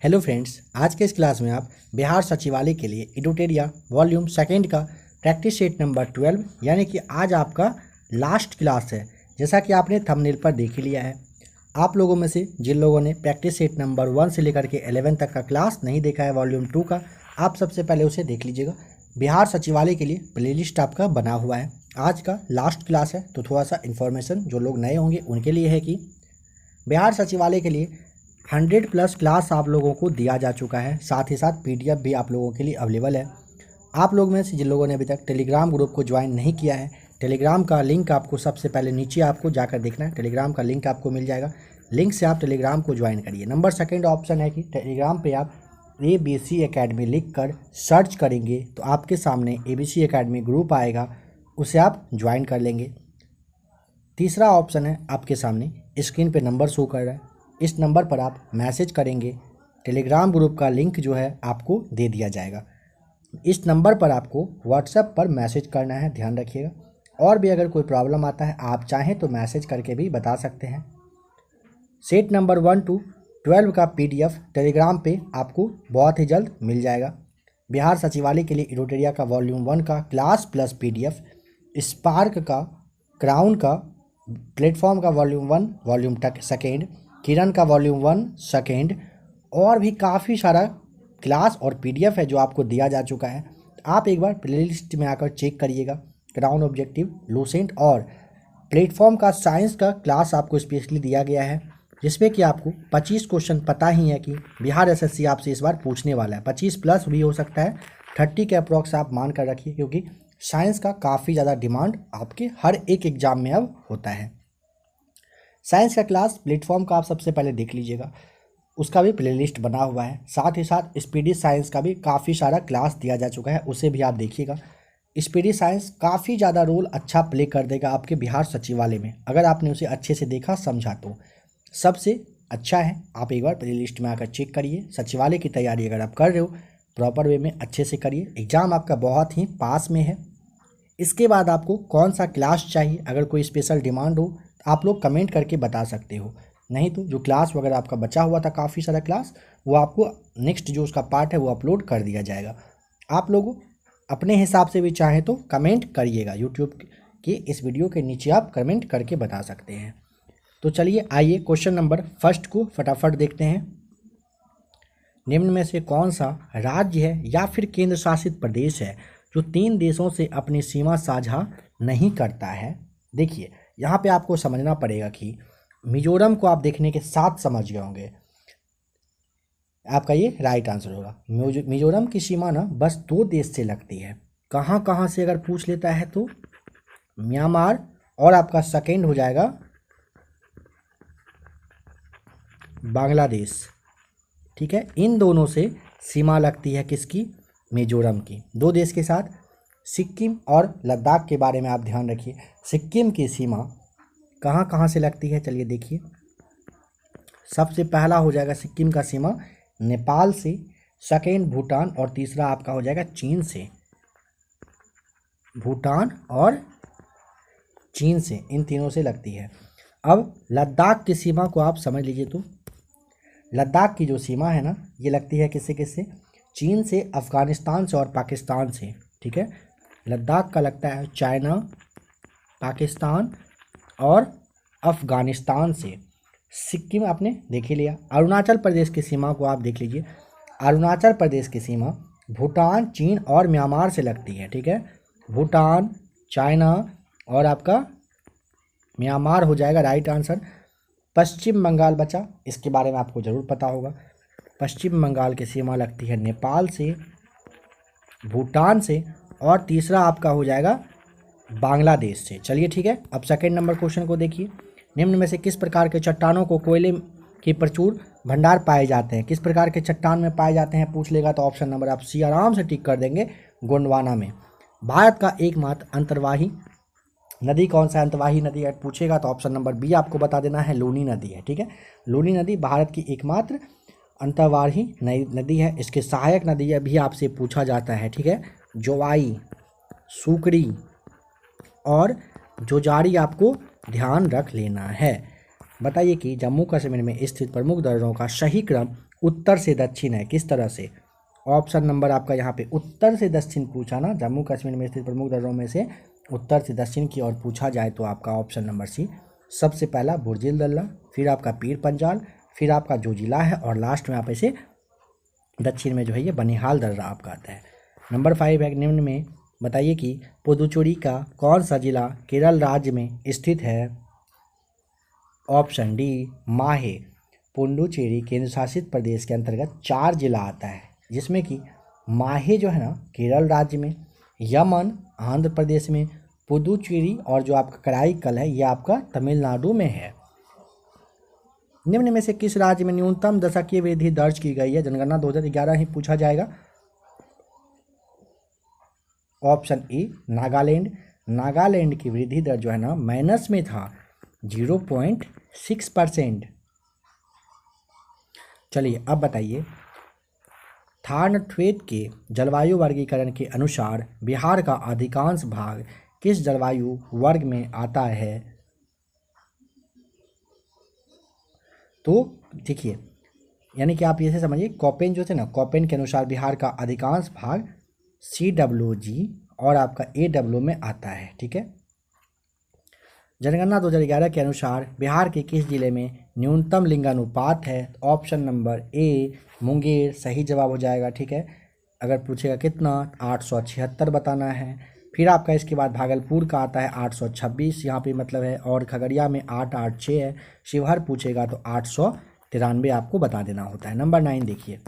Hello friends, आज के इस क्लास में आप बिहार सचिवालय के लिए एडुटेरिया वॉल्यूम सेकेंड का प्रैक्टिस सेट नंबर 12 यानी कि आज आपका लास्ट क्लास है। जैसा कि आपने थंबनेल पर देख ही लिया है। आप लोगों में से जिन लोगों ने प्रैक्टिस सेट नंबर 1 से लेकर के 11 तक का क्लास नहीं देखा है वॉल्यूम 2 का, आप सबसे पहले उसे देख लीजिएगा। बिहार सचिवालय के लिए प्लेलिस्ट आपका बना हुआ है। आज का लास्ट क्लास है तो थोड़ा सा इन्फॉर्मेशन जो लोग नए होंगे उनके लिए है कि बिहार सचिवालय के लिए 100+ क्लास आप लोगों को दिया जा चुका है। साथ ही साथ PDF भी आप लोगों के लिए अवेलेबल है। आप लोग में से जिन लोगों ने अभी तक टेलीग्राम ग्रुप को ज्वाइन नहीं किया है, टेलीग्राम का लिंक आपको सबसे पहले नीचे आपको जाकर देखना है। टेलीग्राम का लिंक आपको मिल जाएगा, लिंक से आप टेलीग्राम को ज्वाइन करिए। नंबर सेकेंड ऑप्शन है कि टेलीग्राम पे आप ABC एकेडमी लिख कर सर्च करेंगे तो आपके सामने ABC एकेडमी ग्रुप आएगा, उसे आप ज्वाइन कर लेंगे। तीसरा ऑप्शन है आपके सामने स्क्रीन पे नंबर शो कर रहा है, इस नंबर पर आप मैसेज करेंगे, टेलीग्राम ग्रुप का लिंक जो है आपको दे दिया जाएगा। इस नंबर पर आपको व्हाट्सएप पर मैसेज करना है, ध्यान रखिएगा। और भी अगर कोई प्रॉब्लम आता है आप चाहें तो मैसेज करके भी बता सकते हैं। सेट नंबर 1 to 12 का PDF टेलीग्राम पे आपको बहुत ही जल्द मिल जाएगा। बिहार सचिवालय के लिए एडुटेरिया का वॉल्यूम 1 का क्लास प्लस PDF, स्पार्क का, क्राउन का, प्लेटफॉर्म का वॉल्यूम 1 वॉल्यूम सेकेंड, किरण का वॉल्यूम 1 सेकेंड, और भी काफ़ी सारा क्लास और PDF है जो आपको दिया जा चुका है। आप एक बार प्लेलिस्ट में आकर चेक करिएगा। क्राउन ऑब्जेक्टिव, लूसेंट और प्लेटफॉर्म का साइंस का क्लास आपको स्पेशली दिया गया है, जिसमें कि आपको 25 क्वेश्चन पता ही है कि बिहार SSC आपसे इस बार पूछने वाला है। 25+ भी हो सकता है, 30 के अप्रॉक्स आप मान कर रखिए, क्योंकि साइंस का काफ़ी ज़्यादा डिमांड आपके हर एक एग्जाम में अब होता है। साइंस का क्लास प्लेटफॉर्म का आप सबसे पहले देख लीजिएगा, उसका भी प्लेलिस्ट बना हुआ है। साथ ही साथ स्पीडी साइंस का भी काफ़ी सारा क्लास दिया जा चुका है, उसे भी आप देखिएगा। स्पीडी साइंस काफ़ी ज़्यादा रोल अच्छा प्ले कर देगा आपके बिहार सचिवालय में, अगर आपने उसे अच्छे से देखा समझा तो सबसे अच्छा है। आप एक बार प्लेलिस्ट में आकर चेक करिए। सचिवालय की तैयारी अगर आप कर रहे हो प्रॉपर वे में अच्छे से करिए, एग्ज़ाम आपका बहुत ही पास में है। इसके बाद आपको कौन सा क्लास चाहिए, अगर कोई स्पेशल डिमांड हो आप लोग कमेंट करके बता सकते हो। नहीं तो जो क्लास वगैरह आपका बचा हुआ था काफ़ी सारा क्लास, वो आपको नेक्स्ट जो उसका पार्ट है वो अपलोड कर दिया जाएगा। आप लोग अपने हिसाब से भी चाहें तो कमेंट करिएगा, यूट्यूब के इस वीडियो के नीचे आप कमेंट करके बता सकते हैं। तो चलिए आइए क्वेश्चन नंबर फर्स्ट को फटाफट देखते हैं। निम्न में से कौन सा राज्य है या फिर केंद्र शासित प्रदेश है जो 3 देशों से अपनी सीमा साझा नहीं करता है? देखिए यहाँ पे आपको समझना पड़ेगा कि मिजोरम को आप देखने के साथ समझ गए होंगे, आपका ये राइट आंसर होगा। मिजोरम की सीमा ना बस 2 देश से लगती है। कहाँ कहाँ से अगर पूछ लेता है तो म्यांमार, और आपका सेकेंड हो जाएगा बांग्लादेश। ठीक है, इन दोनों से सीमा लगती है किसकी? मिजोरम की। 2 देश के साथ सिक्किम और लद्दाख के बारे में आप ध्यान रखिए। सिक्किम की सीमा कहाँ कहाँ से लगती है, चलिए देखिए। सबसे पहला हो जाएगा सिक्किम का सीमा नेपाल से, सेकेंड भूटान, और तीसरा आपका हो जाएगा चीन से। भूटान और चीन से, इन तीनों से लगती है। अब लद्दाख की सीमा को आप समझ लीजिए तो लद्दाख की जो सीमा है ना, ये लगती है किससे किससे? चीन से, अफ़गानिस्तान से और पाकिस्तान से। ठीक है, लद्दाख का लगता है चाइना, पाकिस्तान और अफ़गानिस्तान से। सिक्किम आपने देख ही लिया। अरुणाचल प्रदेश की सीमा को आप देख लीजिए। अरुणाचल प्रदेश की सीमा भूटान, चीन और म्यांमार से लगती है। ठीक है, भूटान, चाइना और आपका म्यांमार हो जाएगा राइट आंसर। पश्चिम बंगाल बचा, इसके बारे में आपको ज़रूर पता होगा। पश्चिम बंगाल की सीमा लगती है नेपाल से, भूटान से, और तीसरा आपका हो जाएगा बांग्लादेश से। चलिए ठीक है, अब सेकंड नंबर क्वेश्चन को देखिए। निम्न में से किस प्रकार के चट्टानों को कोयले के प्रचुर भंडार पाए जाते हैं? किस प्रकार के चट्टान में पाए जाते हैं पूछ लेगा तो ऑप्शन नंबर आप सी आराम से टिक कर देंगे, गोंडवाना में। भारत का एकमात्र अंतर्वाही नदी कौन सा? अंतर्वाही नदी अगर पूछेगा तो ऑप्शन नंबर बी आपको बता देना है, लूनी नदी है। ठीक है, लूनी नदी भारत की एकमात्र अंतर्वाही नदी है। इसके सहायक नदी भी आपसे पूछा जाता है। ठीक है, जोवाई, सुकरी और जोजारी आपको ध्यान रख लेना है। बताइए कि जम्मू कश्मीर में स्थित प्रमुख दर्रों का सही क्रम उत्तर से दक्षिण है, किस तरह से? ऑप्शन नंबर आपका यहाँ पे उत्तर से दक्षिण पूछा ना, जम्मू कश्मीर में स्थित प्रमुख दर्रों में से उत्तर से दक्षिण की ओर पूछा जाए तो आपका ऑप्शन नंबर सी, सबसे पहला बुर्जिल दर्रा, फिर आपका पीर पंजाल, फिर आपका जोजिला है, और लास्ट में आप इसे दक्षिण में जो है ये बनिहाल दर्रा आपका आता है। नंबर 5 है, निम्न में बताइए कि पुदुचेरी का कौन सा जिला केरल राज्य में स्थित है? ऑप्शन डी माहे। पुडुचेरी केंद्र शासित प्रदेश के अंतर्गत 4 जिला आता है, जिसमें कि माहे जो है ना केरल राज्य में, यमन आंध्र प्रदेश में, पुदुचेरी और जो आपका कराईकल है ये आपका तमिलनाडु में है। निम्न में से किस राज्य में न्यूनतम दशकीय वृद्धि दर्ज की गई है? जनगणना 2011 ही पूछा जाएगा। Option A Nagaland. नागालैंड की वृद्धि दर जो है ना माइनस में था, 0.6%। चलिए अब बताइए, थार्नथवेट के जलवायु वर्गीकरण के अनुसार बिहार का अधिकांश भाग किस जलवायु वर्ग में आता है? तो देखिए, यानी कि आप इसे समझिए, कोपेन जो थे ना, कोपेन के अनुसार बिहार का अधिकांश भाग CWG और आपका AW में आता है, ठीक है। जनगणना 2011 के अनुसार बिहार के किस जिले में न्यूनतम लिंगानुपात है? ऑप्शन नंबर ए मुंगेर सही जवाब हो जाएगा, ठीक है। अगर पूछेगा कितना, 876 बताना है। फिर आपका इसके बाद भागलपुर का आता है 826, यहाँ पे मतलब है, और खगड़िया में 886 है। शिवहर पूछेगा तो 893 आपको बता देना होता है। नंबर 9 देखिए,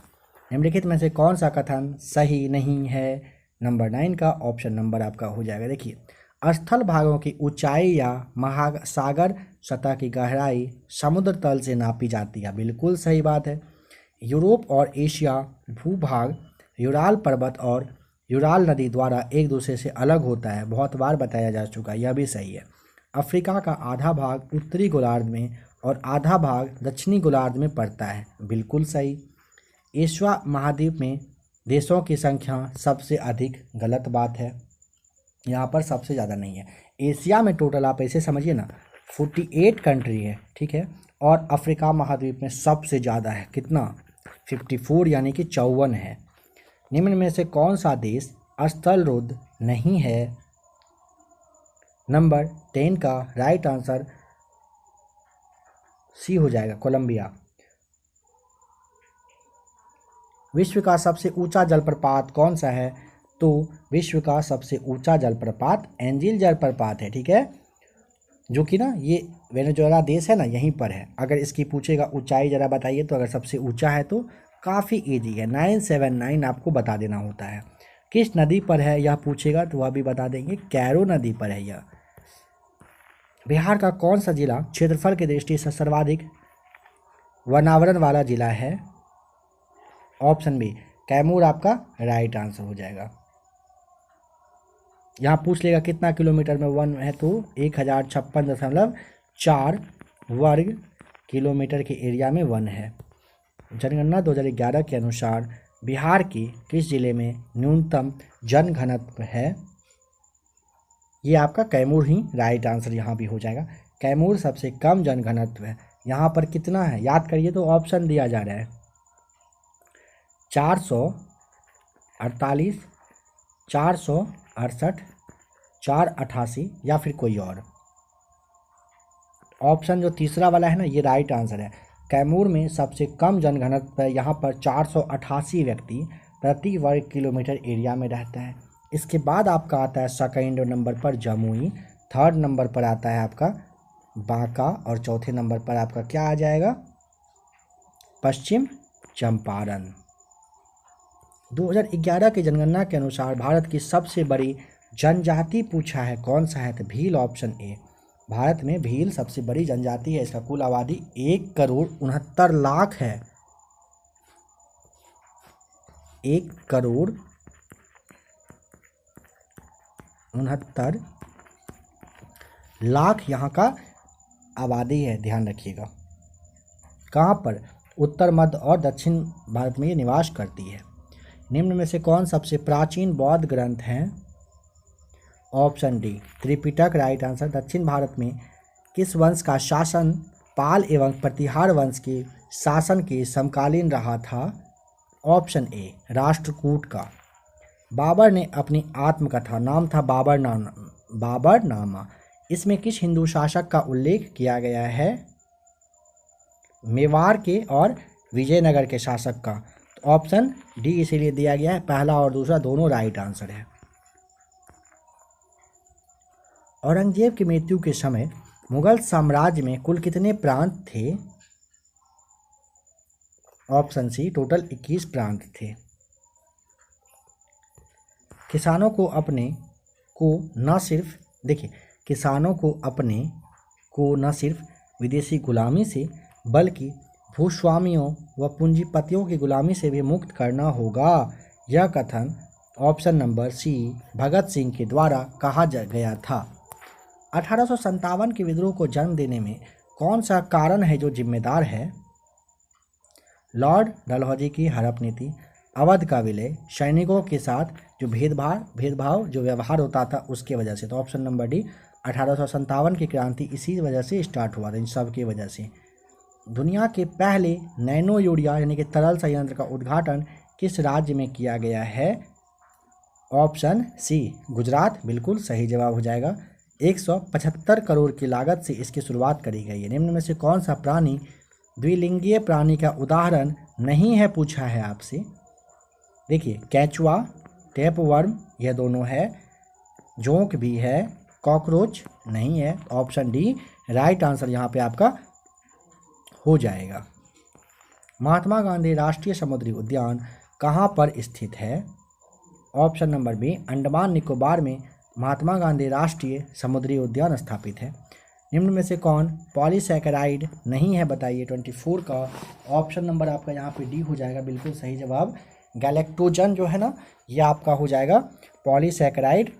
निम्नलिखित में से कौन सा कथन सही नहीं है? नंबर 9 का ऑप्शन नंबर आपका हो जाएगा, देखिए, स्थल भागों की ऊंचाई या महासागर सतह की गहराई समुद्र तल से नापी जाती है, बिल्कुल सही बात है। यूरोप और एशिया भूभाग यूराल पर्वत और यूराल नदी द्वारा एक दूसरे से अलग होता है, बहुत बार बताया जा चुका है, यह भी सही है। अफ्रीका का आधा भाग उत्तरी गोलार्ध में और आधा भाग दक्षिणी गोलार्ध में पड़ता है, बिल्कुल सही। एशिया महाद्वीप में देशों की संख्या सबसे अधिक, गलत बात है, यहाँ पर सबसे ज़्यादा नहीं है। एशिया में टोटल आप ऐसे समझिए ना 48 कंट्री है, ठीक है, और अफ्रीका महाद्वीप में सबसे ज़्यादा है, कितना, 54 यानी कि 54 है। निम्न में से कौन सा देश स्थलरुद्ध नहीं है? नंबर 10 का राइट आंसर सी हो जाएगा, कोलंबिया। विश्व का सबसे ऊंचा जलप्रपात कौन सा है? तो विश्व का सबसे ऊंचा जलप्रपात एंजिल जलप्रपात है, ठीक है, जो कि ना ये वेनेजुएला देश है ना, यहीं पर है। अगर इसकी पूछेगा ऊंचाई जरा बताइए, तो अगर सबसे ऊंचा है तो काफ़ी ईजी है, 979 आपको बता देना होता है। किस नदी पर है यह पूछेगा तो वह भी बता देंगे, कैरो नदी पर है यह। बिहार का कौन सा जिला क्षेत्रफल की दृष्टि से सर्वाधिक वनावरण वाला जिला है? ऑप्शन बी कैमूर आपका राइट आंसर हो जाएगा। यहाँ पूछ लेगा कितना किलोमीटर में वन है, तो 1056.4 वर्ग किलोमीटर के एरिया में वन है। जनगणना 2011 के अनुसार बिहार के किस जिले में न्यूनतम जनघनत्व है? ये आपका कैमूर ही राइट आंसर यहाँ भी हो जाएगा। कैमूर सबसे कम जनघनत्व है। यहाँ पर कितना है याद करिए, तो ऑप्शन दिया जा रहा है 448, 468, 488 या फिर कोई और। ऑप्शन जो तीसरा वाला है ना, ये राइट आंसर है। कैमूर में सबसे कम जनघनत्व है, यहाँ पर 488 व्यक्ति प्रति वर्ग किलोमीटर एरिया में रहता है। इसके बाद आपका आता है सेकंड नंबर पर जमुई, थर्ड नंबर पर आता है आपका बांका, और चौथे नंबर पर आपका क्या आ जाएगा, पश्चिम चंपारण। 2011 की जनगणना के अनुसार भारत की सबसे बड़ी जनजाति पूछा है, कौन सा है? तो भील, ऑप्शन ए। भारत में भील सबसे बड़ी जनजाति है। इसका कुल आबादी 1,69,00,000 है। 1,69,00,000 यहाँ का आबादी है, ध्यान रखिएगा। कहाँ पर? उत्तर मध्य और दक्षिण भारत में ये निवास करती है। निम्न में से कौन सबसे प्राचीन बौद्ध ग्रंथ हैं? Option D Tripitaka right answer. दक्षिण भारत में किस वंश का शासन पाल एवं प्रतिहार वंश के शासन के समकालीन रहा था? ऑप्शन ए राष्ट्रकूट का। बाबर ने अपनी आत्मकथा, नाम था बाबरनामा, इसमें किस हिंदू शासक का उल्लेख किया गया है? मेवाड़ के और विजयनगर के शासक का। तो ऑप्शन डी इसीलिए दिया गया है, पहला और दूसरा दोनों राइट आंसर है। औरंगजेब की मृत्यु के समय मुगल साम्राज्य में कुल कितने प्रांत थे? ऑप्शन सी टोटल 21 प्रांत थे। किसानों को अपने को न सिर्फ विदेशी गुलामी से बल्कि भूस्वामियों व पूंजीपतियों की गुलामी से भी मुक्त करना होगा। यह कथन option number C Bhagat Singh के द्वारा कहा गया था। 1857 के विद्रोह को जन्म देने में कौन सा कारण है जो जिम्मेदार है? लॉर्ड डलहौजी की हड़प नीति, अवध का विलय, सैनिकों के साथ जो भेदभाव जो व्यवहार होता था उसके वजह से। तो ऑप्शन नंबर डी 1857 की क्रांति इसी वजह से स्टार्ट हुआ था, इन सब की वजह से। दुनिया के पहले नैनो यूरिया यानी कि तरल संयंत्र का उद्घाटन किस राज्य में किया गया है? ऑप्शन सी गुजरात, बिल्कुल सही जवाब हो जाएगा। 175 करोड़ की लागत से इसकी शुरुआत करी गई है। निम्न में से कौन सा प्राणी द्विलिंगीय प्राणी का उदाहरण नहीं है, पूछा है आपसे। देखिए केंचुआ, टेपवर्म यह दोनों है, जोंक भी है, कॉकरोच नहीं है। ऑप्शन डी राइट आंसर यहाँ पे आपका हो जाएगा। महात्मा गांधी राष्ट्रीय समुद्री उद्यान कहाँ पर स्थित है? Option number B Andaman Nicobar में महात्मा गांधी राष्ट्रीय समुद्री उद्यान स्थापित है। निम्न में से कौन पॉलीसैकेराइड नहीं है, बताइए 24 का। ऑप्शन नंबर आपका यहाँ पे डी हो जाएगा, बिल्कुल सही जवाब। गैलेक्टोजन जो है ना, ये आपका हो जाएगा पॉलीसैकेराइड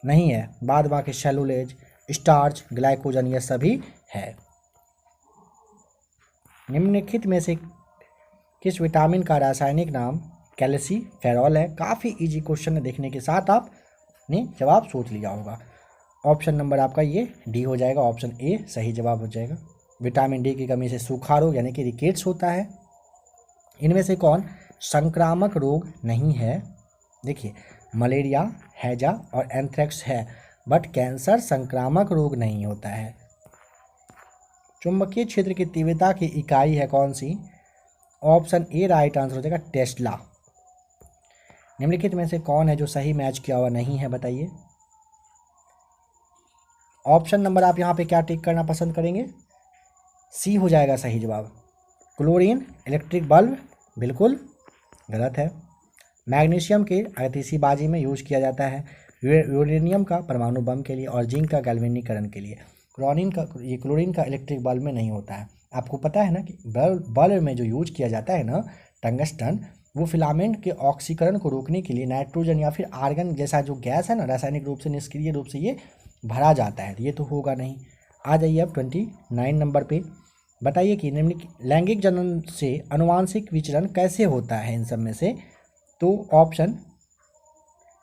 नहीं है। बाद बाकी सेलुलेज, स्टार्च, ग्लाइकोजन ये सभी है। निम्नलिखित में से किस विटामिन का रासायनिक नाम कैल्सीफेरॉल है? काफ़ी इजी क्वेश्चन है, देखने के साथ आपने जवाब सोच लिया होगा। ऑप्शन नंबर आपका ये डी हो जाएगा, ऑप्शन ए सही जवाब हो जाएगा। विटामिन डी की कमी से सूखा रोग यानी कि रिकेट्स होता है। इनमें से कौन संक्रामक रोग नहीं है? देखिए मलेरिया, हैजा और एंथ्रेक्स है, बट कैंसर संक्रामक रोग नहीं होता है। चुंबकीय क्षेत्र की तीव्रता की इकाई है कौन सी? ऑप्शन ए राइट आंसर हो जाएगा टेस्ला। निम्नलिखित में से कौन है जो सही मैच किया हुआ नहीं है, बताइए। ऑप्शन नंबर आप यहाँ पे क्या टिक करना पसंद करेंगे? सी हो जाएगा सही जवाब। क्लोरीन इलेक्ट्रिक बल्ब बिल्कुल गलत है। मैग्नीशियम के आतिशीबाजी में यूज किया जाता है, यूरेनियम का परमाणु बम के लिए और जिंक का गैल्वेनीकरण के लिए। क्लोरीन का इलेक्ट्रिक बल्ब में नहीं होता है। आपको पता है ना कि बल्ब में जो यूज किया जाता है ना टंगस्टन, वो फिलामेंट के ऑक्सीकरण को रोकने के लिए नाइट्रोजन या फिर आर्गन जैसा जो गैस है ना, रासायनिक रूप से निष्क्रिय रूप से ये भरा जाता है, ये तो होगा नहीं। आ जाइए अब 29 नंबर पे, बताइए कि लैंगिक जनन से आनुवांशिक विचरण कैसे होता है इन सब में से? तो ऑप्शन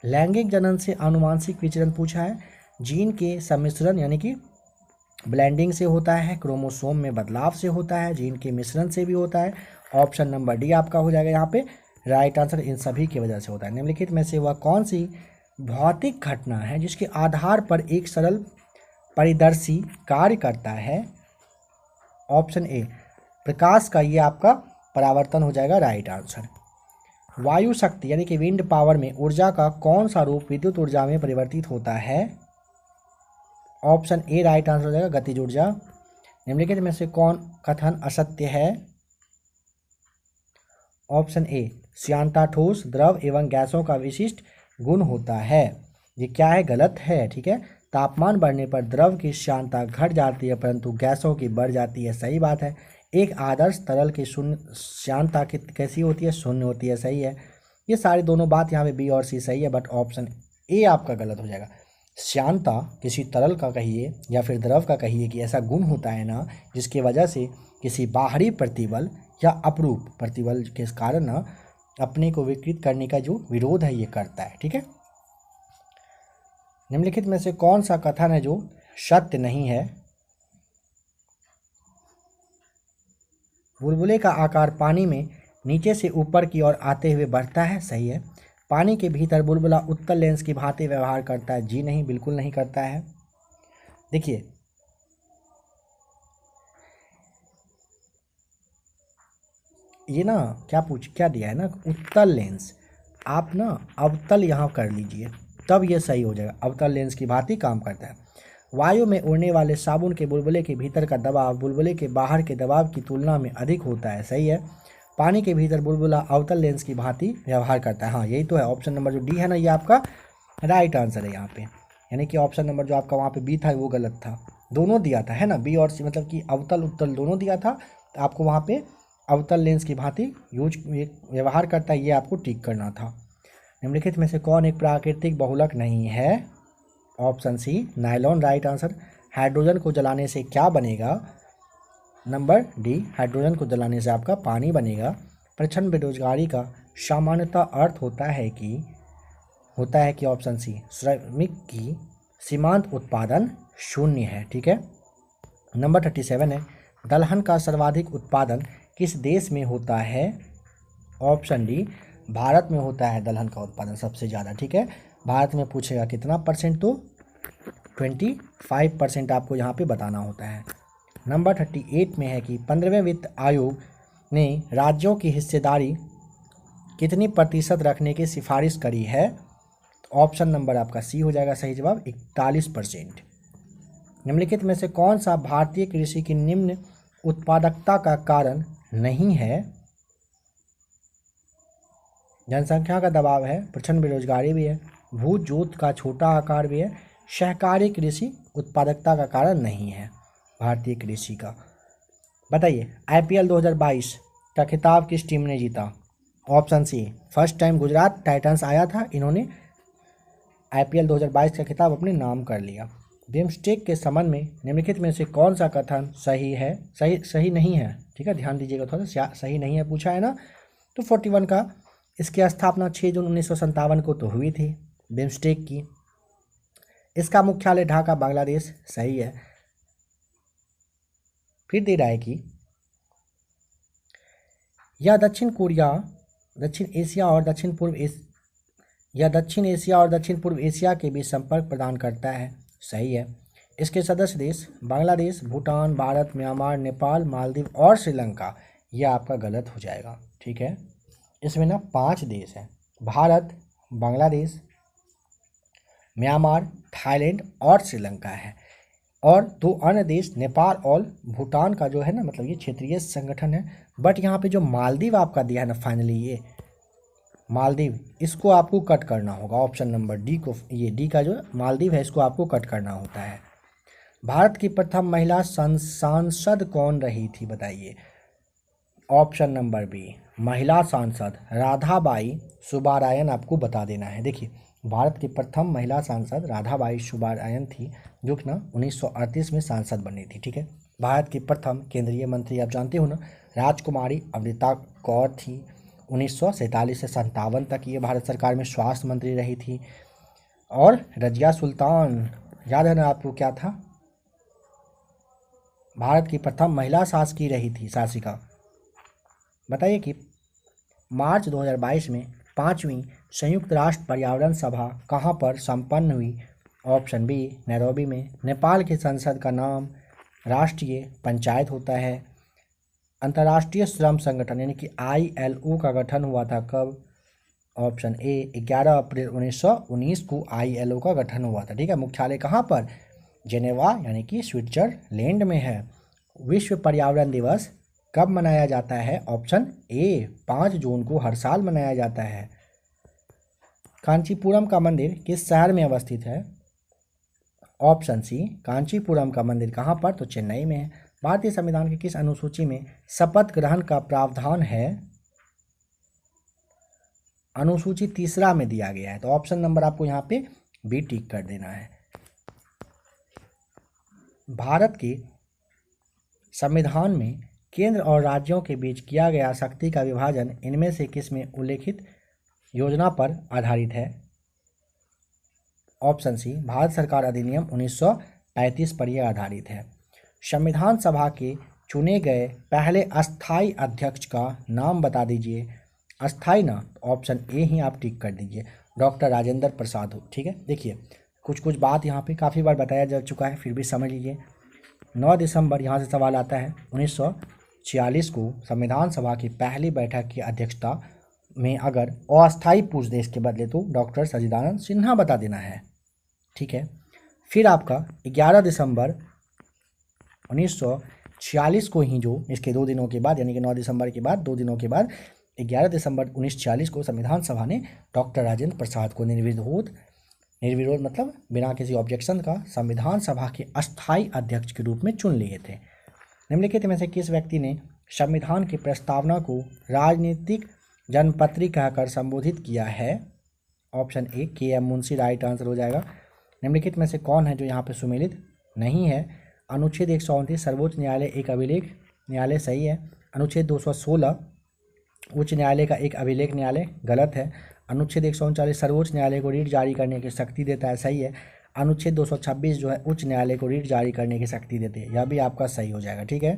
लैंगिक जनन से आनुवांशिक विचरण पूछा है, जीन के सम्मिश्रण यानी कि ब्लेंडिंग से होता है, क्रोमोसोम में बदलाव से होता है, जीन के मिश्रण से भी होता है। ऑप्शन नंबर डी आपका हो जाएगा यहाँ पे राइट आंसर, इन सभी की वजह से होता है। निम्नलिखित में से वह कौन सी भौतिक घटना है जिसके आधार पर एक सरल परिदर्शी कार्य करता है? ऑप्शन ए प्रकाश का, ये आपका परावर्तन हो जाएगा राइट आंसर। वायु शक्ति यानी कि विंड पावर में ऊर्जा का कौन सा रूप विद्युत ऊर्जा में परिवर्तित होता है? ऑप्शन ए राइट आंसर हो जाएगा गतिज ऊर्जा। निम्नलिखित में से कौन कथन असत्य है? ऑप्शन ए श्यानता ठोस द्रव एवं गैसों का विशिष्ट गुण होता है। ये क्या है? गलत है, ठीक है। तापमान बढ़ने पर द्रव की श्यानता घट जाती है परंतु गैसों की बढ़ जाती है, सही बात है। एक आदर्श तरल की शून्य श्यानता कैसी होती है? शून्य होती है, सही है। ये सारी दोनों बात यहाँ पे बी और सी सही है, बट ऑप्शन ए आपका गलत हो जाएगा। श्यानता किसी तरल का कहिए या फिर द्रव का कहिए कि ऐसा गुण होता है ना जिसकी वजह से किसी बाहरी प्रतिबल या अपरूप प्रतिबल के कारण ना अपने को विकृत करने का जो विरोध है ये करता है, ठीक है। निम्नलिखित में से कौन सा कथन है जो सत्य नहीं है? बुलबुले का आकार पानी में नीचे से ऊपर की ओर आते हुए बढ़ता है, सही है। पानी के भीतर बुलबुला उत्तल लेंस की भांति व्यवहार करता है, जी नहीं, बिल्कुल नहीं करता है। देखिए ये ना क्या दिया है ना, उत्तल लेंस, आप ना अवतल यहाँ कर लीजिए तब ये सही हो जाएगा। अवतल लेंस की भांति काम करता है। वायु में उड़ने वाले साबुन के बुलबुले के भीतर का दबाव बुलबुले के बाहर के दबाव की तुलना में अधिक होता है, सही है। पानी के भीतर बुलबुला अवतल लेंस की भांति व्यवहार करता है, हाँ यही तो है। ऑप्शन नंबर जो डी है ना, ये आपका राइट आंसर है यहाँ पे, यानी कि ऑप्शन नंबर जो आपका वहाँ पे बी था वो गलत था। दोनों दिया था है ना, बी और सी, मतलब कि अवतल उत्तल दोनों दिया था, तो आपको वहाँ पे अवतल लेंस की भांति व्यवहार करता है, ये आपको टिक करना था। निम्नलिखित में से कौन एक प्राकृतिक बहुलक नहीं है? Option C nylon, right answer. Hydrogen को जलाने से क्या बनेगा? नंबर डी, हाइड्रोजन को जलाने से आपका पानी बनेगा। प्रच्छन्न बेरोजगारी का सामान्यतः अर्थ होता है कि ऑप्शन सी श्रमिक की सीमांत उत्पादन शून्य है, ठीक है। नंबर 37 है, दलहन का सर्वाधिक उत्पादन किस देश में होता है? ऑप्शन डी, भारत में होता है दलहन का उत्पादन सबसे ज़्यादा, ठीक है। भारत में पूछेगा कितना परसेंट, तो 25% आपको यहाँ पे बताना होता है। नंबर 38 में है कि 15वें वित्त आयोग ने राज्यों की हिस्सेदारी कितनी प्रतिशत रखने की सिफारिश करी है? ऑप्शन नंबर आपका सी हो जाएगा सही जवाब, 41%। निम्नलिखित में से कौन सा भारतीय कृषि की निम्न उत्पादकता का कारण नहीं है? जनसंख्या का दबाव है, प्रचंड बेरोजगारी भी है, भू जोत का छोटा आकार भी है, सहकारी कृषि उत्पादकता का कारण नहीं है भारतीय कृषि का। बताइए आईपीएल 2022 का खिताब किस टीम ने जीता? Option C, first time Gujarat Titans आया था, इन्होंने आईपीएल 2022 का खिताब अपने नाम कर लिया। बिम्स्टेक के संबंध में निम्नलिखित में से कौन सा कथन सही है, सही नहीं है, ठीक है, ध्यान दीजिएगा थोड़ा सा, सही नहीं है पूछा है ना। तो 41 का इसकी स्थापना 6 जून 1957 को तो हुई थी बिम्स्टेक की। इसका मुख्यालय ढाका बांग्लादेश, सही है। फिर दे रहा है कि यह दक्षिण एशिया और दक्षिण पूर्व एशिया के बीच संपर्क प्रदान करता है, सही है। इसके सदस्य देश बांग्लादेश, भूटान, भारत, म्यांमार, नेपाल, मालदीव और श्रीलंका, यह आपका गलत हो जाएगा, ठीक है। इसमें ना 5 देश हैं, भारत, बांग्लादेश, म्यांमार, थाईलैंड और श्रीलंका है, और 2 अन्य देश नेपाल और भूटान का जो है ना, मतलब ये क्षेत्रीय संगठन है। बट यहाँ पे जो मालदीव आपका दिया है ना, फाइनली ये मालदीव, इसको आपको कट करना होगा। ऑप्शन नंबर डी को, ये डी का जो मालदीव है इसको आपको कट करना होता है। भारत की प्रथम महिला सांसद कौन रही थी बताइए? ऑप्शन नंबर बी, महिला सांसद राधाबाई सुब्बारायन आपको बता देना है। देखिए भारत की प्रथम महिला सांसद राधाबाई सुब्बारायन थी, जो कि ना 1938 में सांसद बनी थी, ठीक है। भारत की प्रथम केंद्रीय मंत्री आप जानते हो ना, राजकुमारी अमृता कौर थी। 1947 से 57 तक ये भारत सरकार में स्वास्थ्य मंत्री रही थी। और रजिया सुल्तान, याद है ना आपको क्या था? भारत की प्रथम महिला शासकी रही थी, शासिका। बताइए कि मार्च 2022 में 5वीं संयुक्त राष्ट्र पर्यावरण सभा कहाँ पर संपन्न हुई? ऑप्शन बी, नैरोबी में। नेपाल की संसद का नाम राष्ट्रीय पंचायत होता है। अंतर्राष्ट्रीय श्रम संगठन यानी कि ILO का गठन हुआ था कब? ऑप्शन ए, 11 अप्रैल 1919 को ILO का गठन हुआ था, ठीक है। मुख्यालय कहाँ पर? जेनेवा यानी कि स्विट्जरलैंड में है। विश्व पर्यावरण दिवस कब मनाया जाता है? ऑप्शन ए, 5 जून को हर साल मनाया जाता है। कांचीपुरम का मंदिर किस शहर में अवस्थित है? ऑप्शन सी, कांचीपुरम का मंदिर कहाँ पर? तो चेन्नई में है। भारतीय संविधान की किस अनुसूची में शपथ ग्रहण का प्रावधान है? अनुसूची 3 में दिया गया है, तो ऑप्शन नंबर आपको यहाँ पे बी टिक कर देना है। भारत के संविधान में केंद्र और राज्यों के बीच किया गया शक्ति का विभाजन इनमें से किस में उल्लेखित योजना पर आधारित है? ऑप्शन सी, भारत सरकार अधिनियम 1935 पर यह आधारित है। संविधान सभा के चुने गए पहले अस्थाई अध्यक्ष का नाम बता दीजिए। अस्थाई ना, ऑप्शन ए ही आप टिक कर दीजिए, डॉक्टर राजेंद्र प्रसाद हो। ठीक है, देखिए कुछ कुछ बात यहाँ पे काफ़ी बार बताया जा चुका है, फिर भी समझ लीजिए। 9 दिसंबर, यहाँ से सवाल आता है, 1946 को संविधान सभा की पहली बैठक की अध्यक्षता में अगर अस्थाई पूछ दे इसके बदले तो डॉक्टर सच्चिदानंद सिन्हा बता देना है। ठीक है, फिर आपका 11 दिसंबर 1946 को ही जो इसके 2 दिनों के बाद, यानी कि 9 दिसंबर के बाद 2 दिनों के बाद 11 दिसंबर 1946 को संविधान सभा ने डॉक्टर राजेंद्र प्रसाद को निर्विरोध मतलब बिना किसी ऑब्जेक्शन का संविधान सभा के अस्थाई अध्यक्ष के रूप में चुन लिए थे। निम्नलिखित में से किस व्यक्ति ने संविधान की प्रस्तावना को राजनीतिक जनपत्री कहकर संबोधित किया है? Option A KM. Munshi right answer हो जाएगा। निम्नलिखित में से कौन है जो यहाँ पे सुमेलित नहीं है? अनुच्छेद 129 सर्वोच्च न्यायालय एक अभिलेख न्यायालय सही है। अनुच्छेद 216 उच्च न्यायालय का एक अभिलेख न्यायालय गलत है। अनुच्छेद 139 सर्वोच्च न्यायालय को रीट जारी करने की शक्ति देता है, सही है। अनुच्छेद 226 जो है उच्च न्यायालय को रीट जारी करने की शक्ति देते हैं, यह भी आपका सही हो जाएगा। ठीक है,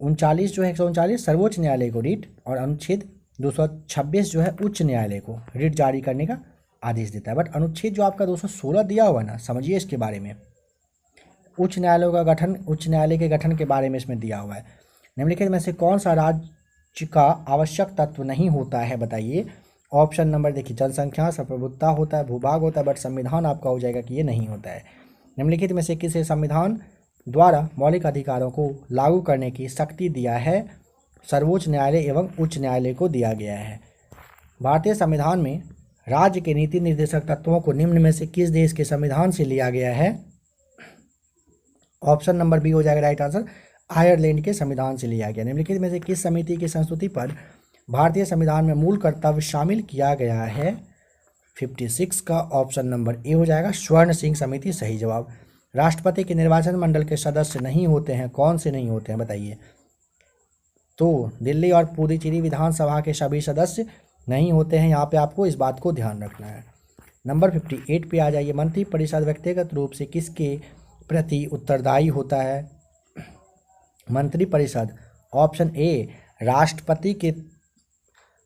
39 जो है 139 सर्वोच्च न्यायालय को रीट, और अनुच्छेद 226 जो है उच्च न्यायालय को रीट जारी करने का आदेश देता है। बट अनुच्छेद जो आपका 216 दिया हुआ है ना, समझिए इसके बारे में, उच्च न्यायालयों का गठन, उच्च न्यायालय के गठन के बारे में इसमें दिया हुआ है। निम्नलिखित में से कौन सा राज्य का आवश्यक तत्व नहीं होता है, बताइए। ऑप्शन नंबर देखिए, जनसंख्या, संप्रभुता होता है, भूभाग होता है, बट संविधान आपका हो जाएगा कि ये नहीं होता है। निम्नलिखित में से किसे संविधान द्वारा मौलिक अधिकारों को लागू करने की शक्ति दिया है? सर्वोच्च न्यायालय एवं उच्च न्यायालय को दिया गया है। भारतीय संविधान में राज्य के नीति निर्देशक तत्वों को निम्न में से किस देश के संविधान से लिया गया है? ऑप्शन नंबर बी हो जाएगा राइट आंसर, आयरलैंड के संविधान से लिया गया। निम्नलिखित में से किस समिति की संस्तुति पर भारतीय संविधान में मूल कर्तव्य शामिल किया गया है? 56 का ऑप्शन नंबर ए हो जाएगा, स्वर्ण सिंह समिति सही जवाब। राष्ट्रपति के निर्वाचन मंडल के सदस्य नहीं होते हैं, कौन से नहीं होते हैं बताइए? तो दिल्ली और पुडुचेरी विधानसभा के सभी सदस्य नहीं होते हैं, यहाँ पे आपको इस बात को ध्यान रखना है। नंबर 58 पे आ जाइए। मंत्रिपरिषद व्यक्तिगत रूप से किसके प्रति उत्तरदायी होता है? मंत्रिपरिषद, ऑप्शन ए राष्ट्रपति के।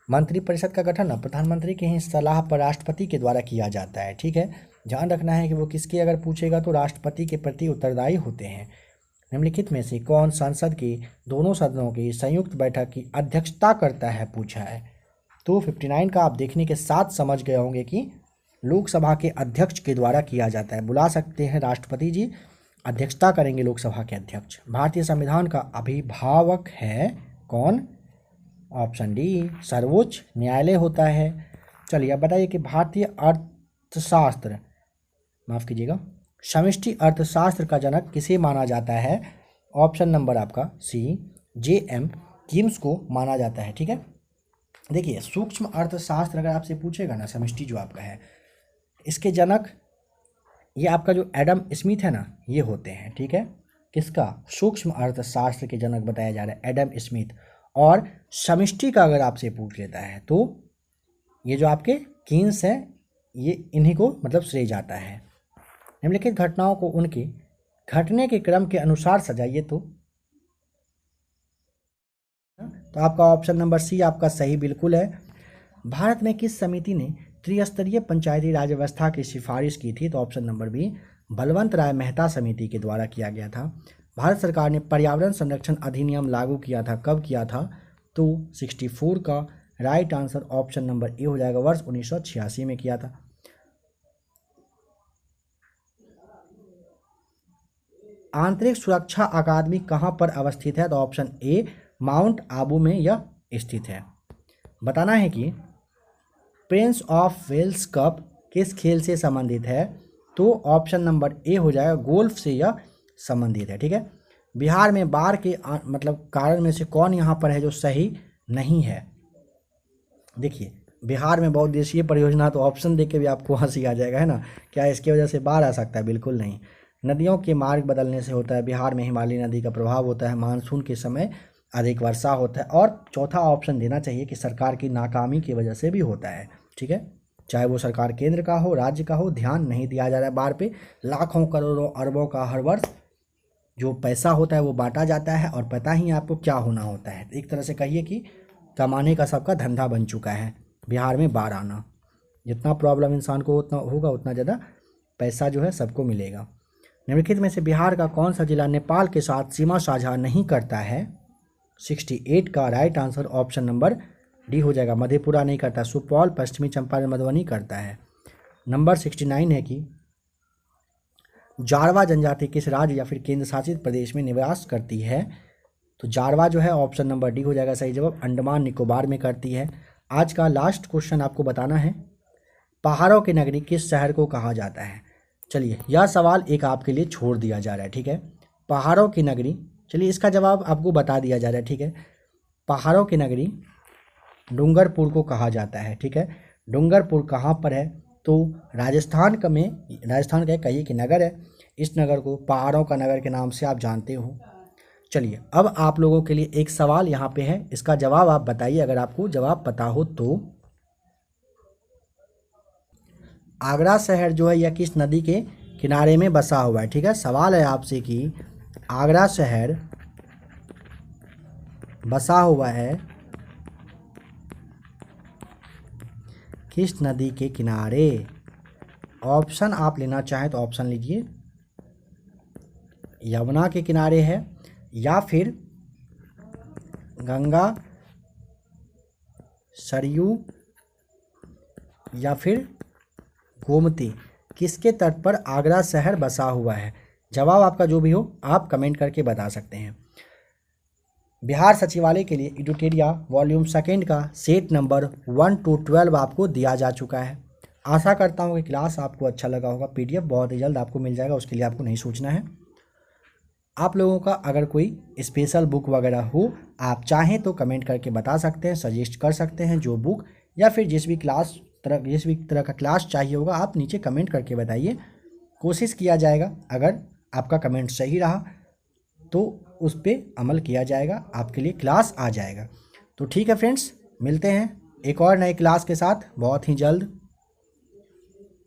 मंत्रिपरिषद का गठन ना प्रधानमंत्री के ही सलाह पर राष्ट्रपति के द्वारा किया जाता है। ठीक है, ध्यान रखना है कि वो किसके अगर पूछेगा तो राष्ट्रपति के प्रति उत्तरदायी होते हैं। निम्नलिखित में से कौन संसद के दोनों सदनों की संयुक्त बैठक की अध्यक्षता करता है, पूछा है। तो 59 का आप देखने के साथ समझ गए होंगे कि लोकसभा के अध्यक्ष के द्वारा किया जाता है। बुला सकते हैं राष्ट्रपति जी, अध्यक्षता करेंगे लोकसभा के अध्यक्ष। भारतीय संविधान का अभिभावक है कौन? ऑप्शन डी सर्वोच्च न्यायालय होता है। चलिए अब बताइए कि भारतीय अर्थशास्त्र, माफ कीजिएगा, समष्टि अर्थशास्त्र का जनक किसे माना जाता है? ऑप्शन नंबर आपका सी जे.एम. कीम्स को माना जाता है। ठीक है, देखिए सूक्ष्म अर्थशास्त्र अगर आपसे पूछेगा ना, समष्टि जो आपका है, इसके जनक ये आपका जो एडम स्मिथ है ना, ये होते हैं। ठीक है, किसका? सूक्ष्म अर्थशास्त्र के जनक बताया जा रहा है एडम स्मिथ। और समष्टि का अगर आपसे पूछ लेता है तो ये जो आपके कीन्स हैं, ये इन्हीं को मतलब श्रेय जाता है। निम्नलिखित घटनाओं को उनके घटने के क्रम के अनुसार सजाइए। तो आपका ऑप्शन नंबर सी आपका सही बिल्कुल है। भारत में किस समिति ने त्रिस्तरीय पंचायती राज व्यवस्था की सिफारिश की थी? तो ऑप्शन नंबर बी बलवंत राय मेहता समिति के द्वारा किया गया था। भारत सरकार ने पर्यावरण संरक्षण अधिनियम लागू किया था, कब किया था? तो 64 का right answer option number A हो जाएगा, वर्ष 1986 में किया था। आंतरिक सुरक्षा अकादमी कहाँ पर अवस्थित है? तो ऑप्शन ए माउंट आबू में यह स्थित है। बताना है कि प्रिंस ऑफ वेल्स कप किस खेल से संबंधित है? तो ऑप्शन नंबर ए हो जाएगा, गोल्फ से यह संबंधित है। ठीक है, बिहार में बाढ़ के मतलब कारण में से कौन यहाँ पर है जो सही नहीं है? देखिए बिहार में बहुउद्देशीय परियोजना, तो ऑप्शन देख के भी आपको हंसी आ जाएगा, है ना। क्या इसकी वजह से बाढ़ आ सकता है? बिल्कुल नहीं। नदियों के मार्ग बदलने से होता है। बिहार में हिमालय नदी का प्रभाव होता है। मानसून के समय अधिक वर्षा होता है। और चौथा ऑप्शन देना चाहिए कि सरकार की नाकामी की वजह से भी होता है। ठीक है, चाहे वो सरकार केंद्र का हो, राज्य का हो, ध्यान नहीं दिया जा रहा है बाढ़ पे। लाखों करोड़ों अरबों का हर वर्ष जो पैसा होता है वो बांटा जाता है और पता ही आपको क्या होना होता है। एक तरह से कहिए कि कमाने का सबका धंधा बन चुका है बिहार में बाढ़ आना। जितना प्रॉब्लम इंसान को उतना होगा उतना ज़्यादा पैसा जो है सबको मिलेगा। निम्नलिखित में से बिहार का कौन सा जिला नेपाल के साथ सीमा साझा नहीं करता है? 68 का right answer option number D हो जाएगा, मधेपुरा नहीं करता। सुपौल, पश्चिमी चंपारण, मधुबनी करता है। नंबर 69 है कि जारवा जनजाति किस राज्य या फिर केंद्र शासित प्रदेश में निवास करती है? तो जारवा जो है ऑप्शन नंबर डी हो जाएगा सही जवाब, अंडमान निकोबार में करती है। आज का लास्ट क्वेश्चन आपको बताना है, पहाड़ों की नगरी किस शहर को कहा जाता है? चलिए यह सवाल एक आपके लिए छोड़ दिया जा रहा है, ठीक है। पहाड़ों की नगरी, चलिए इसका जवाब आपको बता दिया जा रहा है, ठीक है। पहाड़ों की नगरी डूंगरपुर को कहा जाता है, ठीक है। डूंगरपुर कहाँ पर है? तो राजस्थान का कहिए कि नगर है। इस नगर को पहाड़ों का नगर के नाम से आप जानते हो। चलिए अब आप लोगों के लिए एक सवाल यहाँ पे है, इसका जवाब आप बताइए अगर आपको जवाब पता हो तो। आगरा शहर जो है यह किस नदी के किनारे में बसा हुआ है? ठीक है, सवाल है आपसे कि आगरा शहर बसा हुआ है किस नदी के किनारे? ऑप्शन आप लेना चाहें तो ऑप्शन लीजिए, यमुना के किनारे है या फिर गंगा, सरयू या फिर गोमती। किसके तट पर आगरा शहर बसा हुआ है? जवाब आपका जो भी हो आप कमेंट करके बता सकते हैं। बिहार सचिवालय के लिए एडुटेरिया वॉल्यूम सेकेंड का सेट नंबर 1 to 12 आपको दिया जा चुका है। आशा करता हूँ कि क्लास आपको अच्छा लगा होगा। पीडीएफ बहुत ही जल्द आपको मिल जाएगा, उसके लिए आपको नहीं सोचना है। आप लोगों का अगर कोई स्पेशल बुक वगैरह हो, आप चाहें तो कमेंट करके बता सकते हैं, सजेस्ट कर सकते हैं जो बुक या फिर जिस भी तरह का क्लास चाहिए होगा आप नीचे कमेंट करके बताइए। कोशिश किया जाएगा, अगर आपका कमेंट सही रहा तो उस पर अमल किया जाएगा, आपके लिए क्लास आ जाएगा। तो ठीक है फ्रेंड्स, मिलते हैं एक और नए क्लास के साथ बहुत ही जल्द।